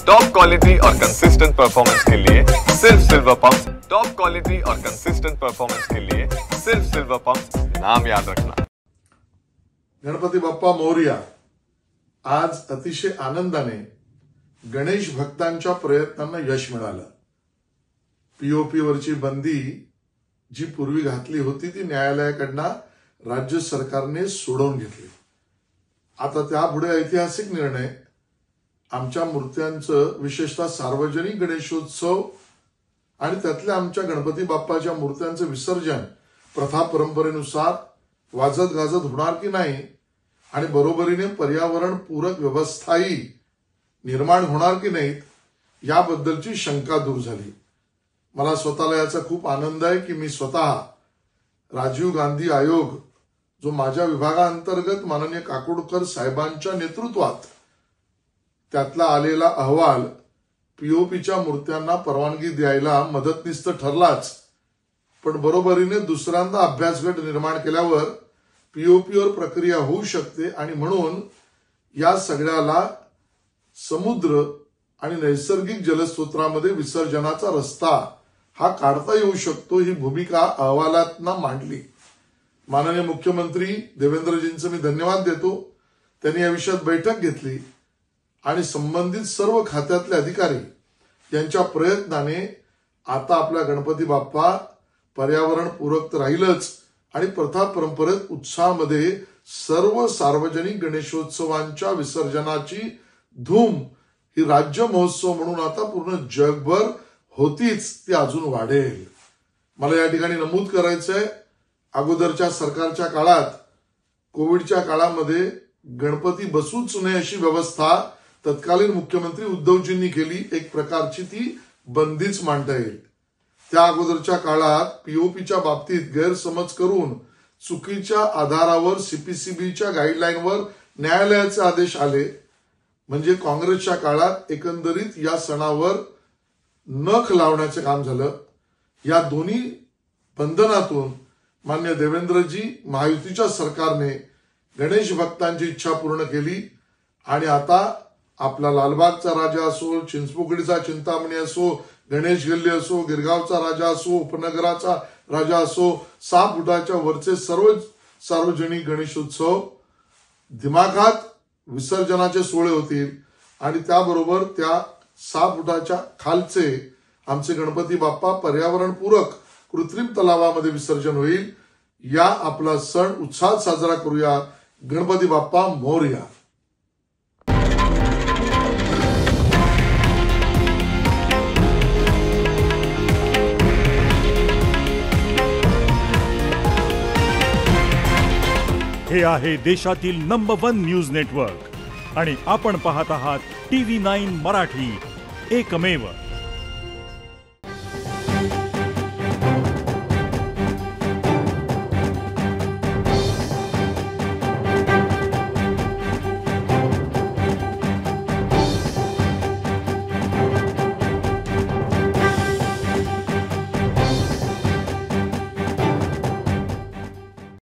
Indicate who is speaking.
Speaker 1: Top quality और consistent performance के लिए सिर्फ सिल्वर पंप्स। टॉप क्वालिटी और कंसिस्टेंट परफॉर्मेंस के लिए सिर्फ सिल्वर पंप्स, नाम याद रखना।
Speaker 2: गणपती बाप्पा मोरया। आज अतिशय आनंदाने गणेश भक्तांच्या प्रयत्नांना यश मिळालं। पीओपी वरची बंदी जी पूर्वी घातली होती ती न्यायालयाकडनं राज्य सरकारने सोडवून घेतली। आता त्यापुढे ऐतिहासिक निर्णय आमच्या मूर्त्यांचं विशेषतः सार्वजनिक गणेशोत्सव आणि त्यातल्या आमच्या गणपती बाप्पाच्या मूर्त्यांचं विसर्जन प्रथा परंपरेनुसार वाजत गाजत होणार की नाही आणि बरोबरीने पर्यावरण पूरक व्यवस्थाही निर्माण होणार की नाहीत याबद्दलची शंका दूर झाली। मला स्वतःला याचा खूप आनंद आहे की मी स्वतः राजीव गांधी आयोग जो माझ्या विभागांतर्गत माननीय काकोडकर साहेबांच्या नेतृत्वात त्यातला आलेला अहवाल पीओपीच्या मूर्त्यांना परवानगी द्यायला मदतनीस ठरलाच, पण बरोबरीने दुसऱ्यांदा अभ्यासगट निर्माण केल्यावर पीओपीवर प्रक्रिया होऊ शकते आणि म्हणून या सगळ्याला समुद्र आणि नैसर्गिक जलस्रोतांमध्ये विसर्जनाचा रस्ता हा काढता येऊ शकतो ही भूमिका अहवालातनं मांडली। माननीय मुख्यमंत्री देवेंद्रजींचे मी धन्यवाद देतो। त्यांनी या विषयात बैठक घेतली आणि संबंधित सर्व खात्यातले अधिकारी यांच्या प्रयत्नाने आता आपला गणपती बाप्पा पर्यावरण पूरक राहीलच आणि प्रथा परंपरेत उत्साहामध्ये सर्व सार्वजनिक गणेशोत्सवांच्या विसर्जनाची धूम ही राज्य महोत्सव म्हणून आता पूर्ण जगभर होतीच, ती अजून वाढेल। मला या ठिकाणी नमूद करायचंय, अगोदरच्या सरकारच्या काळात कोविडच्या काळामध्ये गणपती बसूच नये अशी व्यवस्था तत्कालीन मुख्यमंत्री उद्धवजींनी केली। एक प्रकारची ती बंदीच मांडता येईल। त्या अगोदरच्या काळात पीओपीच्या बाबतीत गैरसमज करून चुकीच्या आधारावर सीपीसीबीच्या गाईडलाईनवर न्यायालयाचे आदेश आले। म्हणजे काँग्रेसच्या काळात एकंदरीत या सणावर नख लावण्याचे काम झालं। या दोन्ही बंधनातून मान्य देवेंद्रजी महायुतीच्या सरकारने गणेश भक्तांची इच्छा पूर्ण केली आणि आता आपला लालबागचा राजा असो, चिंचपोकळीचा चिंतामणी असो, गणेश गल्ली असो, गिरगावचा राजा असो, उपनगराचा राजा असो, 6 फुटाच्या वरचे सर्व सार्वजनिक गणेशोत्सव दिमाखात विसर्जनाचे सोहळे होतील आणि त्याबरोबर त्या 6 फुटाच्या खालचे आमचे गणपती बाप्पा पर्यावरण पूरक कृत्रिम तलावामध्ये विसर्जन होईल। या आपला सण उत्साहात साजरा करूया। गणपती बाप्पा मोरया।
Speaker 3: हे आहे देशातील नंबर 1 न्यूज नेटवर्क आणि आपण पाहत आहात TV9 मराठी, एकमेव।